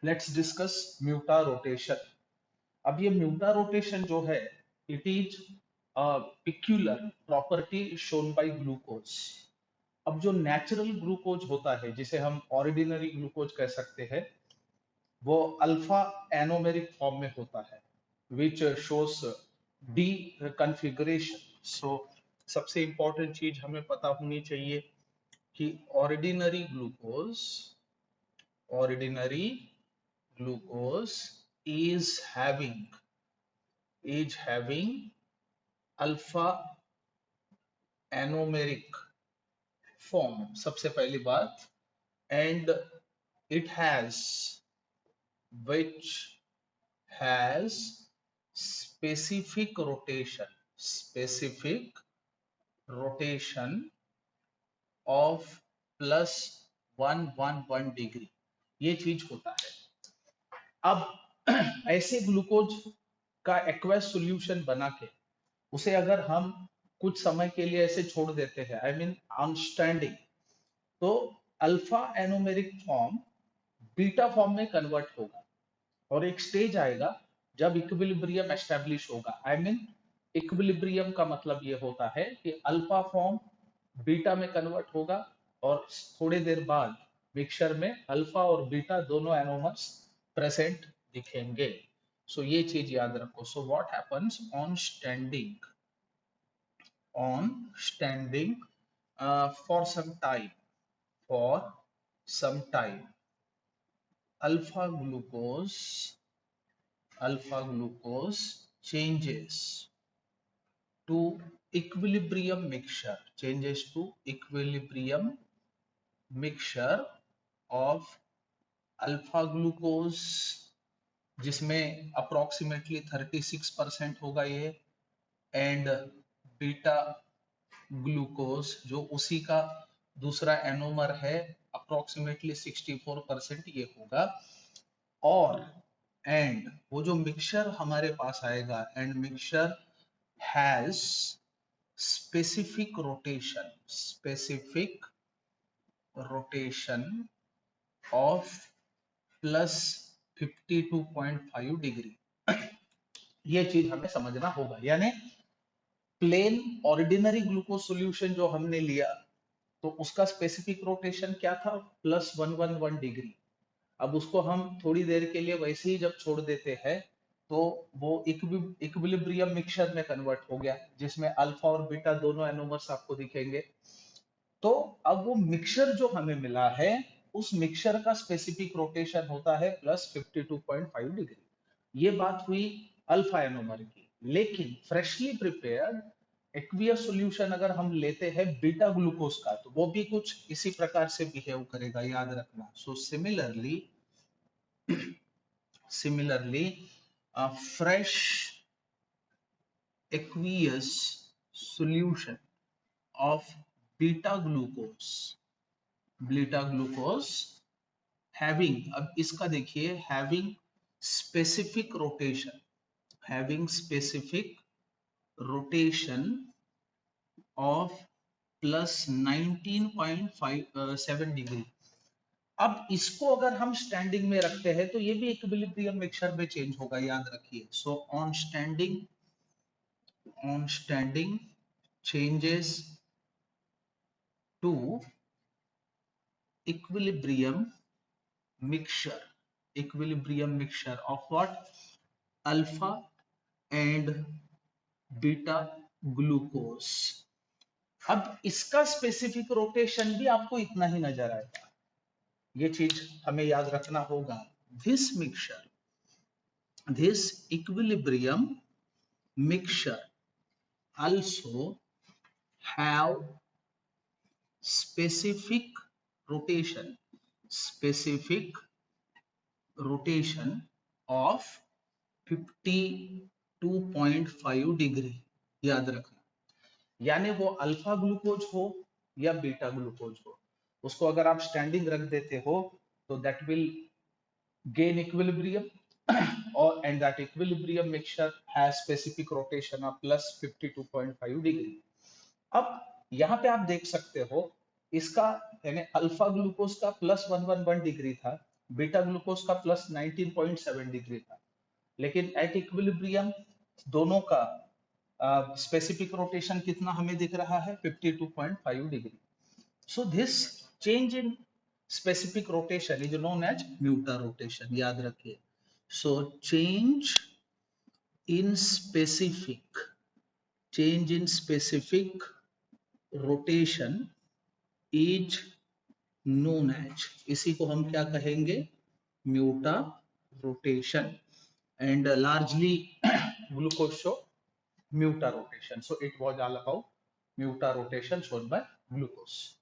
Let's discuss म्यूटा rotation. अब ये म्यूटा rotation जो है, it is peculiar property shown by glucose. अब जो नेचुरल ग्लूकोज होता है, जिसे हम ऑर्डिनरी ग्लूकोज कह सकते हैं, वो अल्फा एनोमेरिक फॉर्म में होता है, विच शोस डी कन्फिगरेशन। सो सबसे इंपॉर्टेंट चीज हमें पता होनी चाहिए कि ordinary glucose is having alpha anomeric form, सबसे पहली बात, and it has which has specific rotation of +111 degree. ये चीज होता है। अब ऐसे ग्लूकोज का एक्वस सॉल्यूशन बना के उसे अगर हम कुछ समय के लिए ऐसे छोड़ देते हैं, आई मीन ऑन स्टैंडिंग, तो alpha anomeric form beta form में कन्वर्ट होगा और एक स्टेज आएगा जब इक्विलिब्रियम एस्टेब्लिश होगा। आई मीन इक्विलिब्रियम का मतलब ये होता है कि अल्फा फॉर्म बीटा में कन्वर्ट होगा और थोड़ी देर बाद मिक्सचर में अल्फा और बीटा दोनों एनोमर्स प्रेजेंट दिखेंगे। सो ये चीज याद रखो। So what happens on standing for some time alpha glucose changes to equilibrium mixture of alpha glucose, जिसमें अप्रोक्सीमेटली 36% होगा ये, एंड बीटा ग्लूकोज जो उसी का दूसरा एनोमर है, अप्रोक्सीमेटली 64% ये होगा। और एंड वो जो मिक्सचर हमारे पास आएगा, and mixture has specific rotation of +52.5 degree. ये चीज हमें समझना होगा। यानी प्लेन ऑर्डिनरी ग्लूकोज सॉल्यूशन जो हमने लिया, तो उसका स्पेसिफिक रोटेशन क्या था? +111 डिग्री। अब उसको हम थोड़ी देर के लिए वैसे ही जब छोड़ देते हैं, तो वो इक्विलिब्रियम मिक्सचर में कन्वर्ट हो गया, जिसमें अल्फा और बीटा दोनों एनोमर्स आपको दिखेंगे। तो अब वो मिक्सचर जो हमें मिला है, उस मिक्सचर का स्पेसिफिक रोटेशन होता है +52.5 डिग्री। ये बात हुई अल्फा एनोमर की। लेकिन फ्रेशली प्रिपेयर्ड एक्वियस सॉल्यूशन अगर हम लेते हैं बीटा ग्लूकोज का, तो वो भी कुछ इसी प्रकार से बिहेव करेगा, याद रखना। So similarly fresh aqueous solution of beta glucose having, अब इसका देखिए, having specific rotation of +19.7 degree. अब इसको अगर हम स्टैंडिंग में रखते हैं, तो ये भी इक्विलिब्रियम मिक्सचर में चेंज होगा, याद रखिए। So on standing changes to equilibrium mixture of what? Alpha and beta glucose। अब इसका स्पेसिफिक रोटेशन भी आपको इतना ही नजर आएगा, ये चीज हमें याद रखना होगा। this equilibrium mixture also have specific rotation of 52.5 degree, याद रखना। यानी वो अल्फा ग्लूकोज हो या बीटा ग्लूकोज हो, उसको अगर आप स्टैंडिंग रख देते हो, तो that will gain equilibrium or and that equilibrium mixture has specific rotation of +52.5 degree. अब यहाँ पे आप देख सकते हो, इसका यानी अल्फा ग्लूकोज का +111 डिग्री था, बीटा ग्लूकोज का प्लस 19.7 डिग्री था, लेकिन एट इक्विलिब्रियम दोनों का स्पेसिफिक रोटेशन कितना हमें दिख रहा है, 52.5 degree. So this change in specific rotation is known as muta rotation. याद रखिए. So change in specific rotation is known as, इसी को हम क्या कहेंगे, म्यूटा rotation. And largely glucose show muta rotation. So it was all about muta rotation shown by glucose.